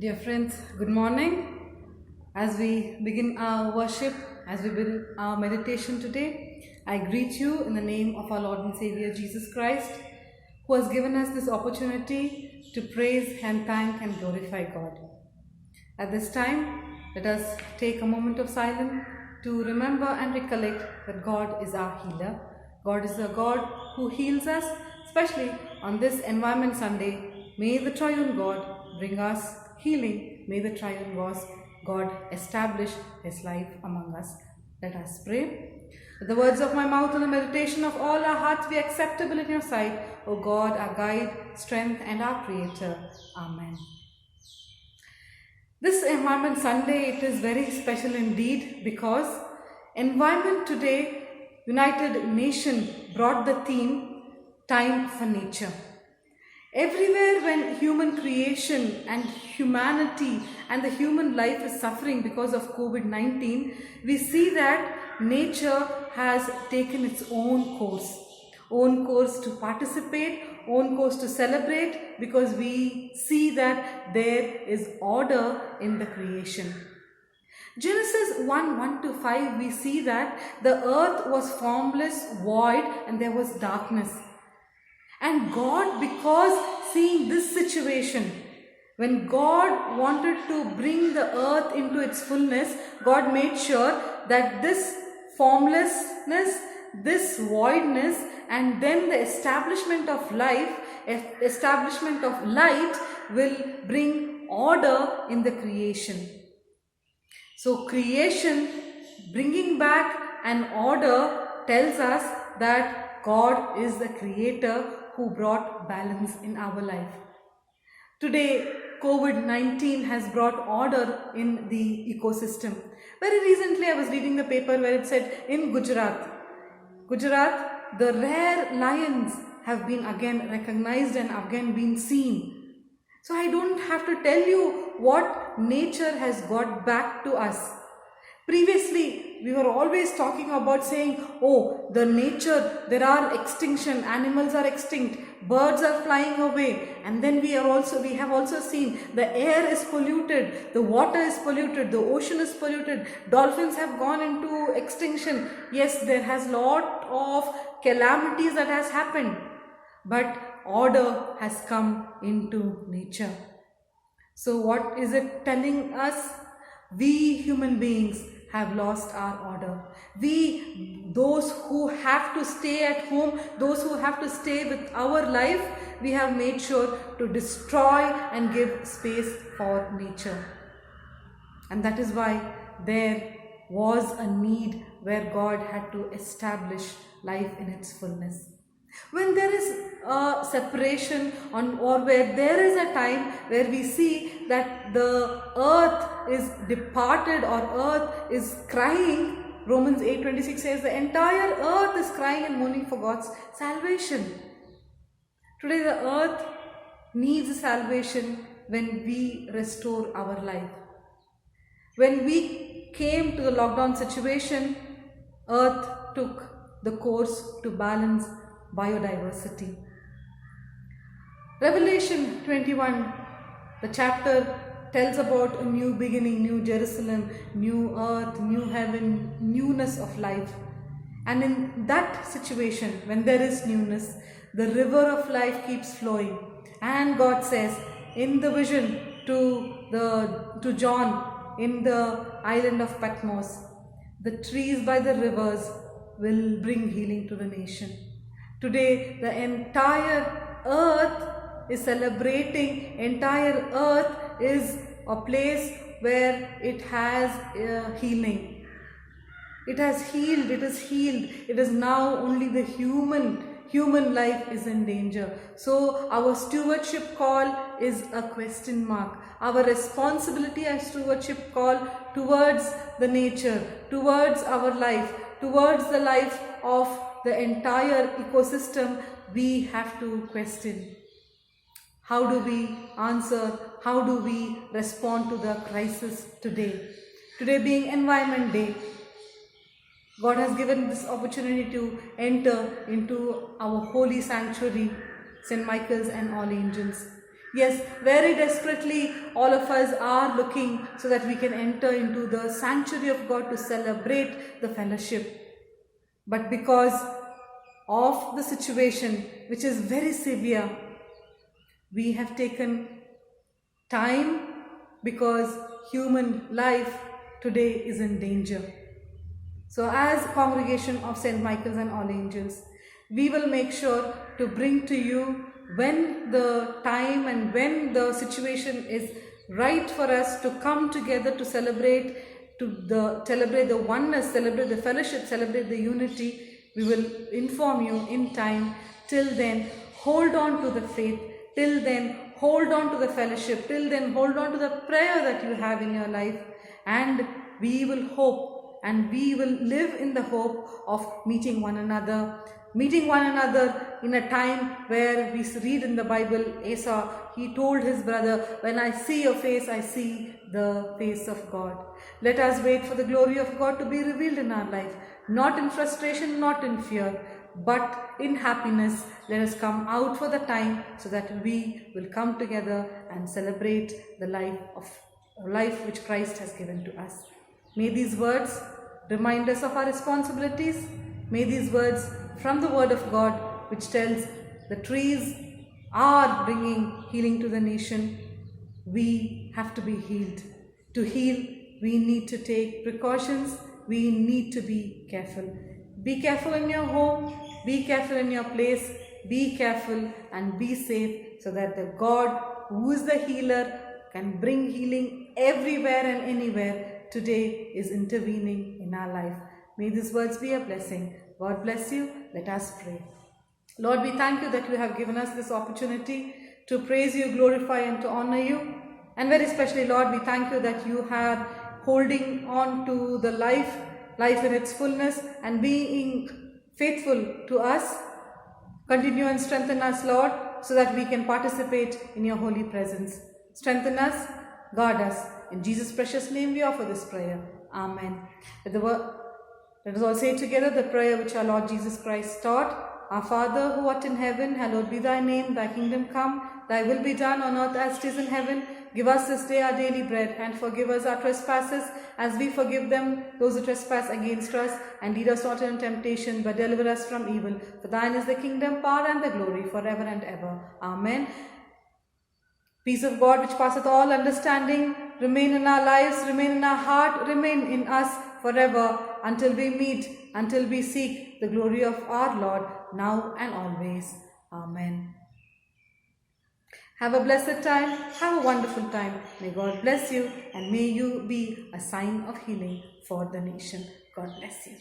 Dear friends, good morning. As we begin our worship, as we begin our meditation today, I greet you in the name of our Lord and Savior Jesus Christ, who has given us this opportunity to praise and thank and glorify God. At this time, let us take a moment of silence to remember and recollect that God is our healer. God is the God who heals us, especially on this Environment Sunday. May the Triune God bring us healing. May the Triune God establish His life among us. Let us pray. Let the words of my mouth and the meditation of all our hearts be acceptable in your sight, O God, our guide, strength, and our Creator. Amen. This Environment Sunday, it is very special indeed because Environment Today, United Nations brought the theme Time for Nature. Everywhere when human creation and humanity and the human life is suffering because of COVID-19, we see that nature has taken its own course to participate, own course to celebrate, because we see that there is order in the creation. Genesis 1:1-5, we see that the earth was formless, void, and there was darkness. And God, because seeing this situation, when God wanted to bring the earth into its fullness, God made sure that this formlessness, this voidness, and then the establishment of life, establishment of light will bring order in the creation. So creation bringing back an order tells us that God is the creator who brought balance in our life. Today, COVID-19 has brought order in the ecosystem. Very recently, I was reading the paper where it said in Gujarat, the rare lions have been again recognized and again been seen. So I don't have to tell you what nature has got back to us. Previously, we were always talking about saying, oh, the nature, there are extinction, animals are extinct, birds are flying away. And then we have also seen the air is polluted, the water is polluted, the ocean is polluted, dolphins have gone into extinction. Yes, there has lot of calamities that has happened, but order has come into nature. So what is it telling us? We human beings have lost our order. We, those who have to stay at home, those who have to stay with our life, we have made sure to destroy and give space for nature. And that is why there was a need where God had to establish life in its fullness. When there is a separation or where there is a time where we see that the earth is departed or earth is crying, Romans 8:26 says the entire earth is crying and mourning for God's salvation. Today the earth needs salvation when we restore our life. When we came to the lockdown situation, earth took the course to balance biodiversity. Revelation 21, the chapter tells about a new beginning, new Jerusalem, new earth, new heaven, newness of life. And in that situation, when there is newness, the river of life keeps flowing. And God says in the vision to John in the island of Patmos, the trees by the rivers will bring healing to the nation. Today, the entire earth is celebrating, entire earth is a place where it has healing. It has healed, it is healed. It is now only the human life is in danger. So our stewardship call is a question mark. Our responsibility as stewardship call towards the nature, towards our life, towards the life of the entire ecosystem, we have to question. How do we answer? How do we respond to the crisis today? Today being Environment Day, God has given this opportunity to enter into our holy sanctuary, St. Michael's and all angels. Yes, very desperately all of us are looking so that we can enter into the sanctuary of God to celebrate the fellowship. But because of the situation, which is very severe, we have taken time, because human life today is in danger. So as congregation of St. Michael's and All Angels, we will make sure to bring to you, when the time and when the situation is right for us to come together to celebrate the oneness, celebrate the fellowship, celebrate the unity, we will inform you in time. Till then, hold on to the faith. Till then, hold on to the fellowship. Till then, hold on to the prayer that you have in your life. And we will hope, and we will live in the hope of meeting one another in a time where we read in the Bible, Esau, he told his brother, when I see your face, I see the face of God. Let us wait for the glory of God to be revealed in our life, not in frustration, not in fear, but in happiness. Let us come out for the time so that we will come together and celebrate the life which Christ has given to us. May these words remind us of our responsibilities. May these words from the Word of God, which tells the trees are bringing healing to the nation, we have to be healed. To heal, we need to take precautions. We need to be careful. Be careful in your home. Be careful in your place. Be careful and be safe, so that the God who is the healer can bring healing everywhere and anywhere today is intervening in our life. May these words be a blessing. God bless you. Let us pray. Lord, we thank you that you have given us this opportunity to praise you, glorify and to honor you. And very especially, Lord, we thank you that you are holding on to the life in its fullness, and being faithful to us. Continue and strengthen us, Lord, so that we can participate in your holy presence. Strengthen us, guard us. In Jesus' precious name we offer this prayer. Amen. Let us all say together the prayer which our Lord Jesus Christ taught. Our Father, who art in heaven, hallowed be thy name. Thy kingdom come, thy will be done on earth as it is in heaven. Give us this day our daily bread, and forgive us our trespasses, as we forgive them those who trespass against us. And lead us not into temptation, but deliver us from evil. For thine is the kingdom, power, and the glory, forever and ever. Amen. Peace of God, which passeth all understanding, remain in our lives, remain in our heart, remain in us forever, until we meet, until we seek the glory of our Lord, now and always. Amen. Have a blessed time. Have a wonderful time. May God bless you, and may you be a sign of healing for the nation. God bless you.